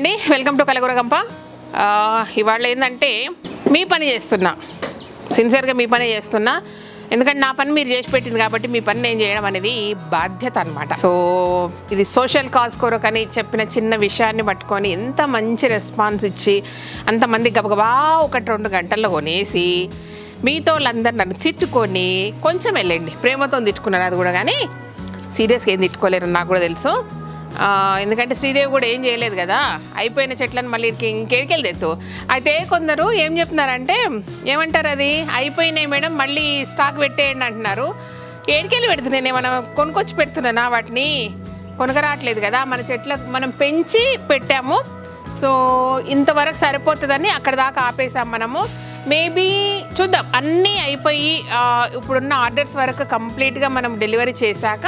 అండి, welcome to కలగుర గంప. ఇవాళ ఏంటంటే మీ పని చేస్తున్నా, సిన్సియర్గా మీ పని చేస్తున్నా. ఎందుకంటే నా పని మీరు చేసి పెట్టింది కాబట్టి మీ పని నేను చేయడం అనేది బాధ్యత అనమాట. సో ఇది సోషల్ కాజ్ కొరకని చెప్పిన చిన్న విషయాన్ని పట్టుకొని ఎంత మంచి రెస్పాన్స్ ఇచ్చి అంతమంది గబగబా 1-2 గంటల్లో కొనేసి మీతో వాళ్ళందరూ నన్ను తిట్టుకొని కొంచెం వెళ్ళండి, ప్రేమతో తిట్టుకున్నారు అది కూడా, కానీ సీరియస్గా ఏం తిట్టుకోలేరు నాకు కూడా తెలుసు. ఎందుకంటే శ్రీదేవి కూడా ఏం చేయలేదు కదా, అయిపోయిన చెట్లను మళ్ళీ ఇంకేడికెళ్ళి తెత్తు. అయితే కొందరు ఏం చెప్తున్నారంటే, ఏమంటారు అది అయిపోయినాయి మేడం మళ్ళీ స్టాక్ పెట్టేయండి అంటున్నారు. ఏడికెళ్ళి పెడుతున్నాయి, నేను మనం కొనుక్కొచ్చి పెడుతున్నానా, వాటిని కొనకరావట్లేదు కదా, మన చెట్లకు మనం పెంచి పెట్టాము. సో ఇంతవరకు సరిపోతుందని అక్కడ దాకా ఆపేసాం మనము. మేబీ చూద్దాం, అన్నీ అయిపోయి ఇప్పుడున్న ఆర్డర్స్ వరకు కంప్లీట్గా మనం డెలివరీ చేశాక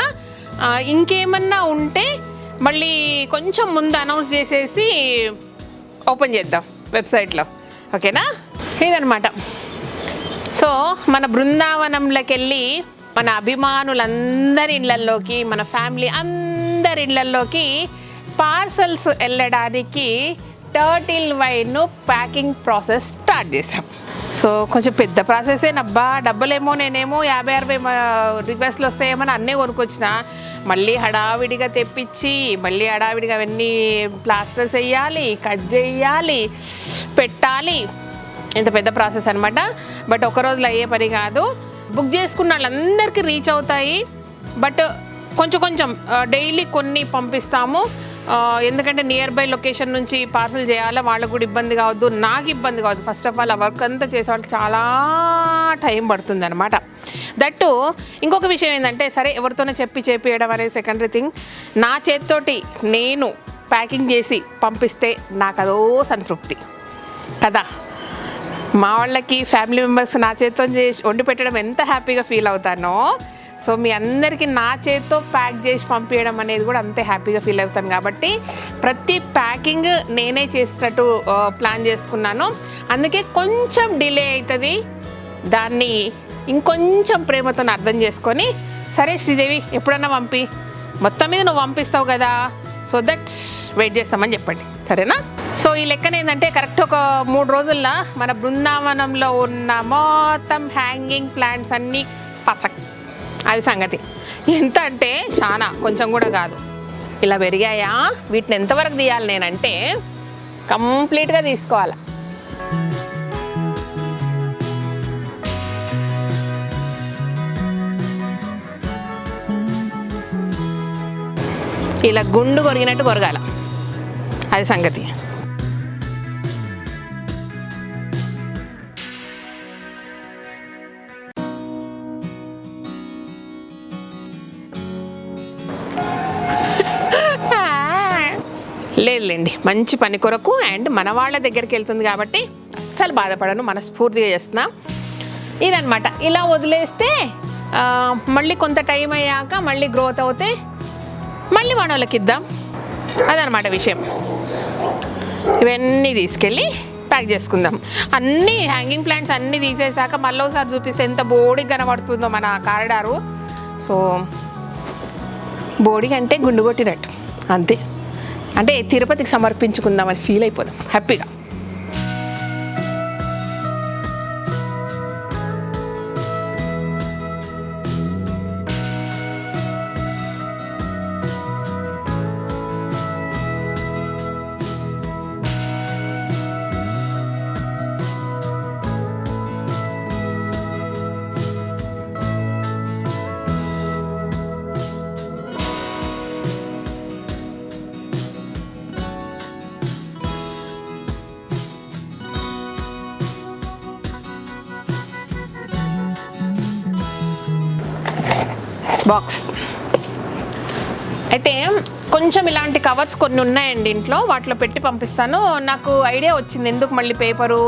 ఇంకేమన్నా ఉంటే మళ్ళీ కొంచెం ముందు అనౌన్స్ చేసేసి ఓపెన్ చేద్దాం వెబ్సైట్లో, ఓకేనా? ఇదనమాట. సో మన బృందావనంలోకి వెళ్ళి మన అభిమానులందరి ఇళ్ళల్లోకి, మన ఫ్యామిలీ అందరి ఇళ్ళల్లోకి పార్సల్స్ వెళ్ళడానికి turtle wine packing process start చేసాం. సో కొంచెం పెద్ద ప్రాసెసేనబ్బా, డబ్బులేమో నేనేమో 50-60 రిక్వెస్ట్లు వస్తాయేమని అన్నీ కొనుక్కొచ్చిన, మళ్ళీ హడావిడిగా తెప్పించి మళ్ళీ హడావిడిగా అవన్నీ ప్లాస్టర్స్ వేయాలి, కట్ చేయాలి, పెట్టాలి. ఇంత పెద్ద ప్రాసెస్ అనమాట. బట్ ఒక రోజులో అయ్యే పని కాదు. బుక్ చేసుకున్న వాళ్ళందరికీ రీచ్ అవుతాయి. బట్ కొంచెం డైలీ కొన్ని పంపిస్తాము. ఎందుకంటే నియర్ బై లొకేషన్ నుంచి పార్సల్ చేయాలా, వాళ్ళకు కూడా ఇబ్బంది కావద్దు, నాకు ఇబ్బంది కావద్దు. ఫస్ట్ ఆఫ్ ఆల్ ఆ వర్క్ అంతా చేసే వాళ్ళకి చాలా టైం పడుతుంది అనమాట. దట్టు ఇంకొక విషయం ఏంటంటే, సరే ఎవరితోనే చేపియడం అనేది సెకండరీ థింగ్. నా చేతితోటి నేను ప్యాకింగ్ చేసి పంపిస్తే నాకు అదో సంతృప్తి కదా. మా వాళ్ళకి ఫ్యామిలీ మెంబర్స్ నా చేతితో చేసి వండి పెట్టడం ఎంత హ్యాపీగా ఫీల్ అవుతానో, సో మీ అందరికీ నా చేతితో ప్యాక్ చేసి పంపించడం అనేది కూడా అంతే హ్యాపీగా ఫీల్ అవుతాను. కాబట్టి ప్రతి ప్యాకింగ్ నేనే చేసేటట్టు ప్లాన్ చేసుకున్నాను. అందుకే కొంచెం డిలే అవుతుంది. దాన్ని ఇంకొంచెం ప్రేమతో అర్థం చేసుకొని, సరే శ్రీదేవి ఎప్పుడన్నా పంపి, మొత్తం మీద నువ్వు పంపిస్తావు కదా, సో దట్ వెయిట్ చేస్తామని చెప్పండి, సరేనా? సో ఈ లెక్కన ఏంటంటే కరెక్ట్ ఒక 3 రోజుల్లో మన బృందావనంలో ఉన్న మొత్తం హ్యాంగింగ్ ప్లాంట్స్ అన్నీ పసక్, అది సంగతి. ఎంత అంటే చాలా, కొంచెం కూడా కాదు, ఇలా పెరిగాయా. వీటిని ఎంతవరకు తీయాలి నేనంటే కంప్లీట్గా తీసుకోవాలి. ఇలా గుండు కొరిగినట్టు కొరగాల, అది సంగతి. లేదులేండి, మంచి పని కొరకు అండ్ మన వాళ్ళ దగ్గరికి వెళ్తుంది కాబట్టి అస్సలు బాధపడను, మనస్ఫూర్తిగా చేస్తున్నా. ఇదనమాట. ఇలా వదిలేస్తే మళ్ళీ కొంత టైం అయ్యాక మళ్ళీ గ్రోత్ అవుతే మళ్ళీ మన వాళ్ళకి ఇద్దాం, అదనమాట విషయం. ఇవన్నీ తీసుకెళ్ళి ప్యాక్ చేసుకుందాం. అన్నీ హ్యాంగింగ్ ప్లాంట్స్ అన్నీ తీసేసాక మళ్ళీ ఒకసారి చూపిస్తే ఎంత బోడిగా కనబడుతుందో మన కారిడారు. సో బోడిగా అంటే గుండు కొట్టినట్టు అంతే, అంటే తిరుపతికి సమర్పించుకుందామని ఫీల్ అయిపోదాం హ్యాపీగా. బాక్స్ అయితే కొంచెం ఇలాంటి కవర్స్ కొన్ని ఉన్నాయండి ఇంట్లో, వాటిలో పెట్టి పంపిస్తాను. నాకు ఐడియా వచ్చింది, ఎందుకు మళ్ళీ పేపరు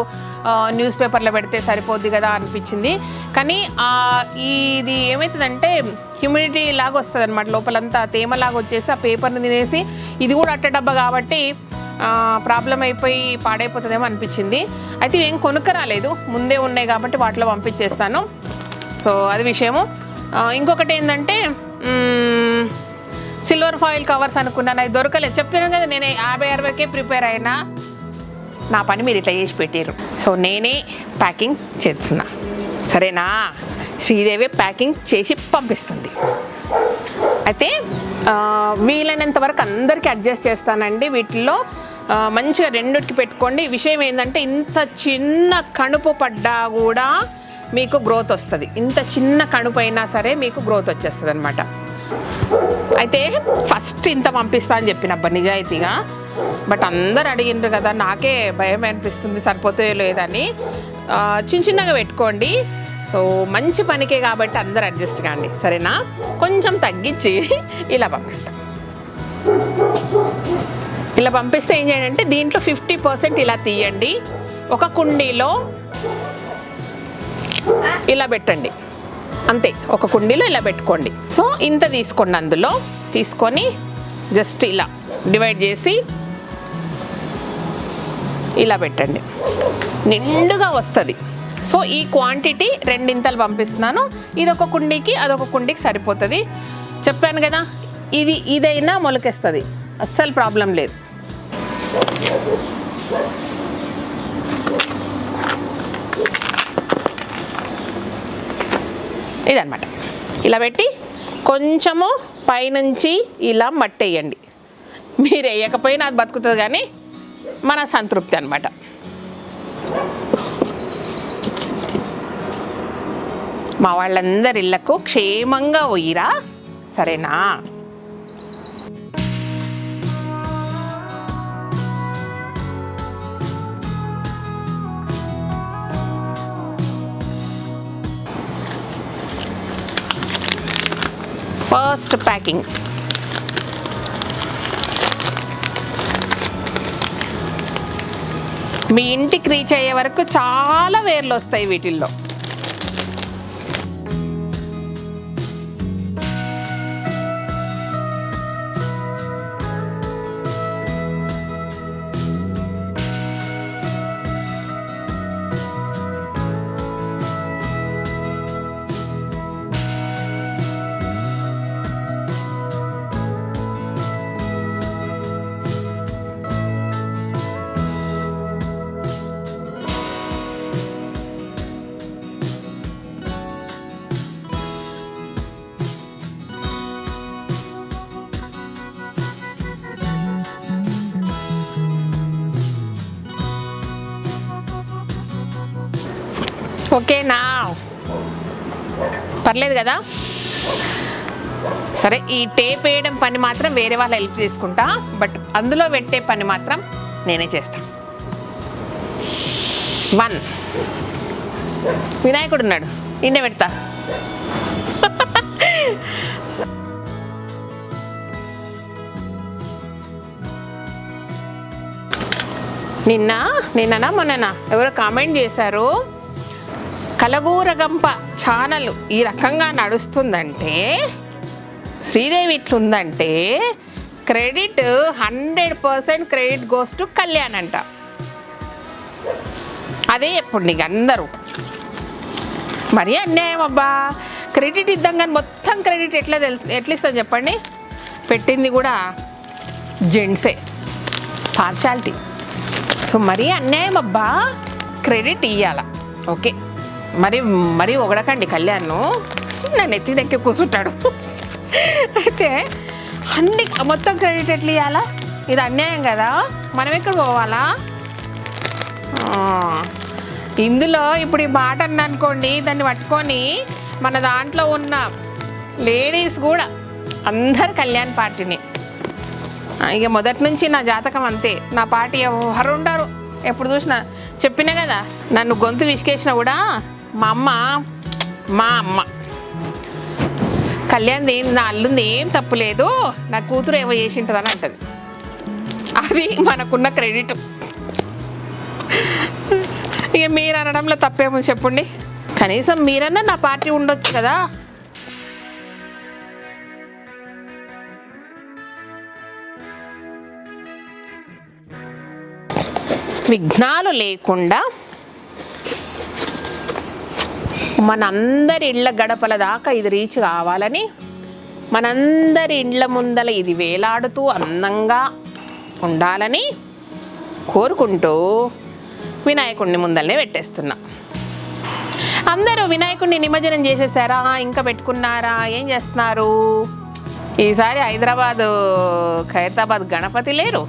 న్యూస్ పేపర్లో పెడితే సరిపోద్ది కదా అనిపించింది. కానీ ఇది ఏమవుతుందంటే హ్యూమిడిటీ లాగా వస్తుంది అనమాట, లోపలంతా తేమలాగా వచ్చేసి ఆ పేపర్ని తినేసి, ఇది కూడా అట్ట డబ్బా కాబట్టి ప్రాబ్లం అయిపోయి పాడైపోతుందేమో అనిపించింది. అయితే ఏం కొనుక్కరాలేదు, ముందే ఉన్నాయి కాబట్టి వాటిలో పంపించేస్తాను. సో అది విషయము. ఇంకొకటి ఏంటంటే సిల్వర్ సిల్వర్ ఫాయిల్ కవర్స్ అనుకున్నాను, అవి దొరకలేదు. చెప్పాను కదా నేను 50-60కే ప్రిపేర్ అయినా. నా పని మీరు ఇట్లా చేసి పెట్టారు. సో నేనే ప్యాకింగ్ చేస్తున్నా, సరేనా? శ్రీదేవి ప్యాకింగ్ చేసి పంపిస్తుంది. అయితే వీలైనంత వరకు అందరికీ అడ్జస్ట్ చేస్తానండి. వీటిల్లో మంచిగా రెండుకి పెట్టుకోండి. విషయం ఏంటంటే ఇంత చిన్న కణుపు పడ్డా కూడా మీకు గ్రోత్ వస్తుంది. ఇంత చిన్న కణుపు అయినా సరే మీకు గ్రోత్ వచ్చేస్తుంది అనమాట. అయితే ఫస్ట్ ఇంత పంపిస్తా అని చెప్పినబ్బా నిజాయితీగా, బట్ అందరు అడిగిండ్రు కదా, నాకే భయం అనిపిస్తుంది సరిపోతాయో లేదని. చిన్నగా పెట్టుకోండి. సో మంచి పనికే కాబట్టి అందరు అడ్జస్ట్ కాండి, సరేనా? కొంచెం తగ్గించి ఇలా పంపిస్తాం. ఇలా పంపిస్తే ఏం చేయండి అంటే దీంట్లో 50% ఇలా తీయండి, ఒక కుండీలో ఇలా పెట్టండి, అంతే. ఒక కుండీలో ఇలా పెట్టుకోండి. సో ఇంత తీసుకోండి, అందులో తీసుకొని జస్ట్ ఇలా డివైడ్ చేసి ఇలా పెట్టండి, నిండుగా వస్తుంది. సో ఈ క్వాంటిటీ రెండింతలు పంపిస్తున్నాను. ఇదొక కుండీకి అదొక కుండీకి సరిపోతుంది. చెప్పాను కదా, ఇదైనా మొలకేస్తుంది, అస్సలు ప్రాబ్లం లేదు. ఇదన్నమాట. ఇలా పెట్టి కొంచెము పైనుంచి ఇలా మట్టి వేయండి. మీరు వేయకపోయినా అది బతుకుతుంది, కానీ మన సంతృప్తి అన్నమాట. మా వాళ్ళందరి ఇళ్లకు క్షేమంగా పోయిరా, సరేనా? First packing. మీ ఇంటికి రీచ్ అయ్యే వరకు చాలా వేర్లు వస్తాయి వీటిల్లో. ఓకేనా? పర్లేదు కదా? సరే, ఈ టేప్ వేయడం పని మాత్రం వేరే వాళ్ళ హెల్ప్ తీసుకుంటా, బట్ అందులో పెట్టే పని మాత్రం నేనే చేస్తా. 1 వినాయకుడు ఉన్నాడు, ఇండే పెడతా. నిన్ననా మొన్ననా ఎవరో కామెంట్ చేశారు, కలగూర గంప ఛానల్ ఈ రకంగా నడుస్తుందంటే, శ్రీదేవి ఇట్లుందంటే credit 100% credit goes to Kalyan అంట. అదే ఎప్పుడు నీకు అందరూ మరీ అన్యాయం అబ్బా. క్రెడిట్ ఇద్దాం కానీ మొత్తం క్రెడిట్ ఎట్లా ఇస్తాం చెప్పండి? పెట్టింది కూడా జెంట్సే, పార్షాలిటీ. సో మరీ అన్యాయం అబ్బా, క్రెడిట్ ఇవ్వాల. ఓకే, మరి ఒకడకండి కళ్యాణ్ నన్ను ఎత్తి కూర్చుంటాడు. అయితే మొత్తం క్రెడిట్ ఎట్లా ఇవ్వాలా? ఇది అన్యాయం కదా, మనం ఎక్కడ పోవాలా? ఇందులో ఇప్పుడు ఈ మాట అన్ననుకోండి, దాన్ని పట్టుకొని మన దాంట్లో ఉన్న లేడీస్ కూడా అందరు కళ్యాణ్ పార్టీని. ఇక మొదటి నుంచి నా జాతకం అంతే, నా పార్టీ ఎవరు ఉండరు. ఎప్పుడు చూసినా చెప్పినా కదా, నన్ను గొంతు విసికేసినా కూడా మా అమ్మ కళ్యాణ్ నా అల్లుంది ఏం తప్పు లేదు, నా కూతురు ఏమో చేసి ఉంటుందని అంటది. అది మనకున్న క్రెడిట్. ఇక మీరు అనడంలో తప్పేమో చెప్పండి, కనీసం మీరన్నా నా పార్టీ ఉండొచ్చు కదా. విఘ్నాలు లేకుండా మనందరి ఇళ్ళ గడపల దాకా ఇది రీచ్ కావాలని మనందరి ఇండ్ల ముందల ఇది వేలాడుతూ అందంగా ఉండాలని కోరుకుంటూ వినాయకుడిని ముందలనే పెట్టేస్తున్నా. అందరూ వినాయకుడిని నిమజ్జనం చేసేసారా, ఇంకా పెట్టుకున్నారా, ఏం చేస్తున్నారు? ఈసారి ఖైరతాబాద్ గణపతి లేరు,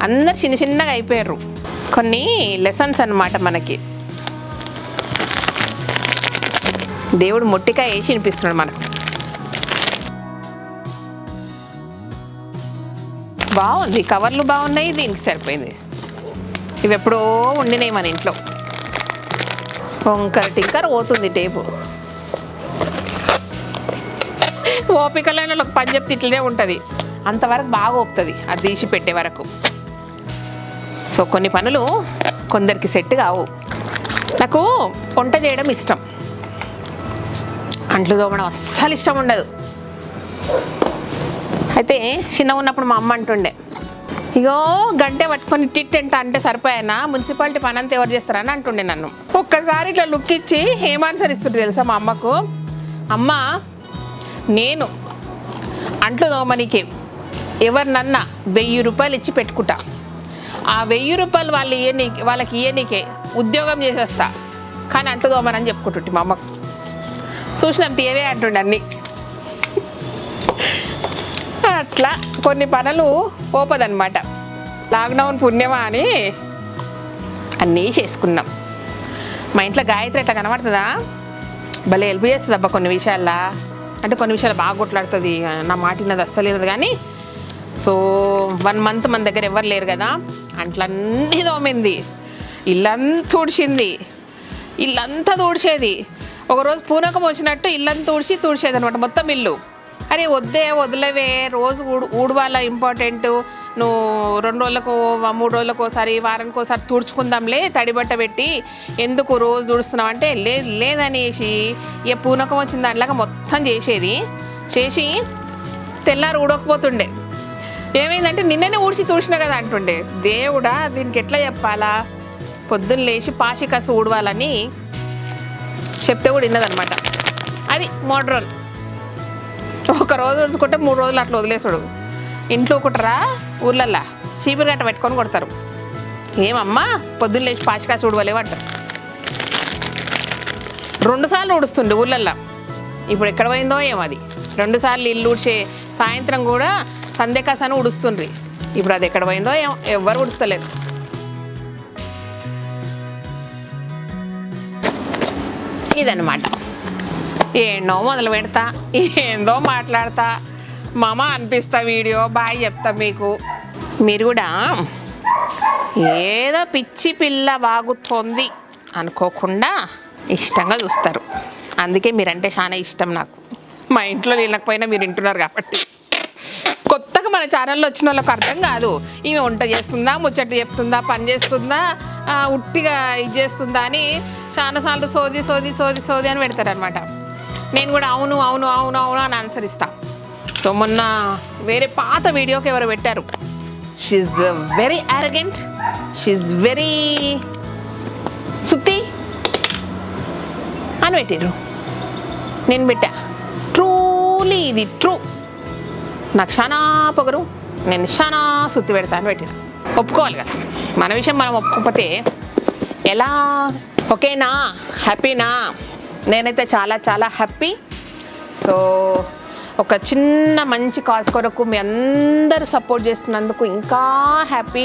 అందరు చిన్న చిన్నగా అయిపోయారు. కొన్ని లెసన్స్ అన్నమాట మనకి. దేవుడు మొట్టికాయ వేసి వినిపిస్తున్నాడు మనకు. బాగుంది, కవర్లు బాగున్నాయి, దీనికి సరిపోయింది. ఇవి ఎప్పుడో ఉండినాయి మన ఇంట్లో. వంకర టింకర పోతుంది టేపు. ఓపికలైన ఒక పని చెప్తే ఇట్లనే ఉంటుంది, అంతవరకు బాగా ఓపుతుంది అది తీసి పెట్టే వరకు. సో కొన్ని పనులు కొందరికి సెట్ కావు. నాకు వంట చేయడం ఇష్టం, అంట్లు తోమడం అస్సలు ఇష్టం ఉండదు. అయితే చిన్న ఉన్నప్పుడు మా అమ్మ అంటుండే, ఇగో గంటే పట్టుకొని టిట్ అంటే సరిపోయానా, మున్సిపాలిటీ పని అంతా ఎవరు చేస్తారని అంటుండే నన్ను. ఒక్కసారి ఇట్లా లుక్ ఇచ్చి ఏం ఆన్సర్ ఇస్తుంటే తెలుసా మా అమ్మకు, అమ్మ నేను అంట్లు తోమనీకే ఎవరినన్నా 1000 రూపాయలు ఇచ్చి పెట్టుకుంటా, ఆ 1000 రూపాయలు వాళ్ళకి ఇయ్యనీకే ఉద్యోగం చేసేస్తా, కానీ అంట్లు తోమనని చెప్పుకుంటుంటే మా అమ్మకు. చూసినాం తీయవే అంటుండే అన్నీ. అట్లా కొన్ని పనులు పోపదన్నమాట. లాక్డౌన్ పుణ్యమా అని అన్నీ చేసుకున్నాం. మా ఇంట్లో గాయత్రి ఎట్లా కనబడుతుందా, భలే హెల్ప్ చేస్తుంది అబ్బా కొన్ని విషయాల్లో. అంటే కొన్ని విషయాలు బాగా కొట్లాడుతుంది, నా మాట విన్నది అస్సలు వినదు. కానీ సో 1 మంత్ మన దగ్గర ఎవరు లేరు కదా, అంట్లన్నీ తోమింది, ఇల్లంతా తుడిచింది, ఇల్లంతా తుడిచేది. ఒకరోజు పూనకం వచ్చినట్టు ఇల్లంతా తుడిచేది అనమాట మొత్తం ఇల్లు. అరే వదిలేవే, రోజు ఊడవాల ఇంపార్టెంట్, నువ్వు 2 రోజులకు 3 రోజులకు ఒకసారి వారానికి ఒకసారి తుడుచుకుందాంలే తడిబట్ట పెట్టి, ఎందుకు రోజు తుడుస్తున్నావు అంటే లేదనేసి ఇక పూనకం వచ్చిన దాంట్లాగా మొత్తం చేసి తెల్లారు ఊడకపోతుండే. ఏమైందంటే నిన్ననే తుడిచినా కదా అంటుండే. దేవుడా దీనికి ఎట్లా చెప్పాలా, పొద్దున్న లేచి పాచికసు ఊడవాలని చెప్తే కూడా విన్నదనమాట. అది మోడ్రన్. ఒక రోజు ఉడుచుకుంటే 3 రోజులు అట్లా వదిలేసాడు. ఇంట్లో ఒకటరా ఊర్లల్లా చీపురు గట్ట పెట్టుకొని కొడతారు. ఏమమ్మా పొద్దున్న లేచి పాచికాసి ఊడవలేవంటారు. 2 సార్లు ఊడుస్తుండే ఊళ్ళల్లో. ఇప్పుడు ఎక్కడ పోయిందో ఏమో అది. 2 సార్లు ఇల్లు ఊడ్చే సాయంత్రం కూడా సంధ్యకాసాన్ని ఊడుస్తుండ్రి. ఇప్పుడు అది ఎక్కడ పోయిందో ఏమో, ఎవ్వరు ఊడుస్తలేరు. ఇదన్నమాట. ఏండో మొదలు పెడతా, ఏందో మాట్లాడతా, మామ అనిపిస్తా, వీడియో బాయ్ చెప్తా మీకు. మీరు కూడా ఏదో పిచ్చి పిల్ల బాగుతోంది అనుకోకుండా ఇష్టంగా చూస్తారు. అందుకే మీరంటే చాలా ఇష్టం నాకు. మా ఇంట్లో లేకపోయినా మీరు వింటున్నారు కాబట్టి. కొత్తగా మన ఛానల్లో వచ్చిన వాళ్ళకి అర్థం కాదు, ఈమె వంట చేస్తుందా, ముచ్చట చెప్తుందా, పని చేస్తుందా, ఉట్టిగా ఇది చేస్తుందా అని చాలాసార్లు సోది అని పెడతారు అనమాట. నేను కూడా అవును అవును అవును అవును అని ఆన్సర్ ఇస్తా. సో మొన్న వేరే పాత వీడియోకి ఎవరు పెట్టారు, she very arrogant, she very సుత్తి అని పెట్టిర్రు. నేను పెట్టా, ట్రూలీ ఇది ట్రూ, నాకు చాలా పొగరు, నేను చాలా సుత్తి పెడతా అని పెట్టిన. ఒప్పుకోవాలి కదా, మన విషయం మనం ఒప్పుకోకపోతే ఎలా? ఓకేనా, హ్యాపీనా? నేనైతే చాలా చాలా హ్యాపీ. సో ఒక చిన్న మంచి కాజ్ కొరకు మీ అందరూ సపోర్ట్ చేస్తున్నందుకు ఇంకా హ్యాపీ.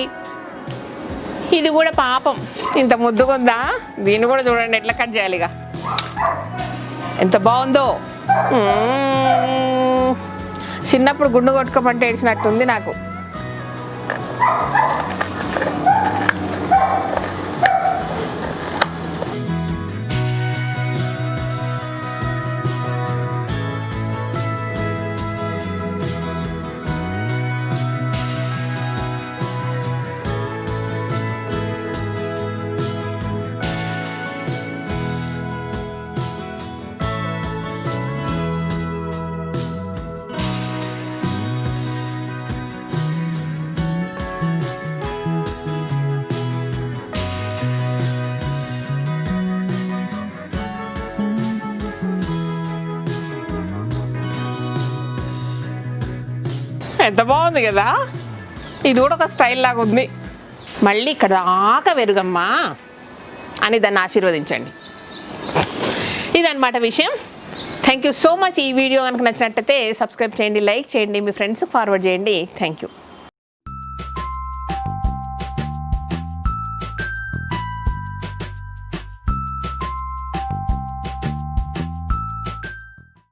ఇది కూడా పాపం ఇంత ముద్దుగుందా, దీన్ని కూడా చూడండి ఎట్లా కట్ చేయాలిగా, ఎంత బాగుందో. చిన్నప్పుడు గుండు కొట్టుకోమంటే ఏడ్చినట్టుంది నాకు. ఎంత బాగుంది కదా, ఇది కూడా ఒక స్టైల్ లాగా ఉంది. మళ్ళీ ఇక్కడ దాకా వెరుగమ్మా అని దాన్ని ఆశీర్వదించండి. ఇదన్నమాట విషయం. Thank you so much. ఈ వీడియో కనుక నచ్చినట్టయితే సబ్స్క్రైబ్ చేయండి, లైక్ చేయండి, మీ ఫ్రెండ్స్కి ఫార్వర్డ్ చేయండి. Thank you.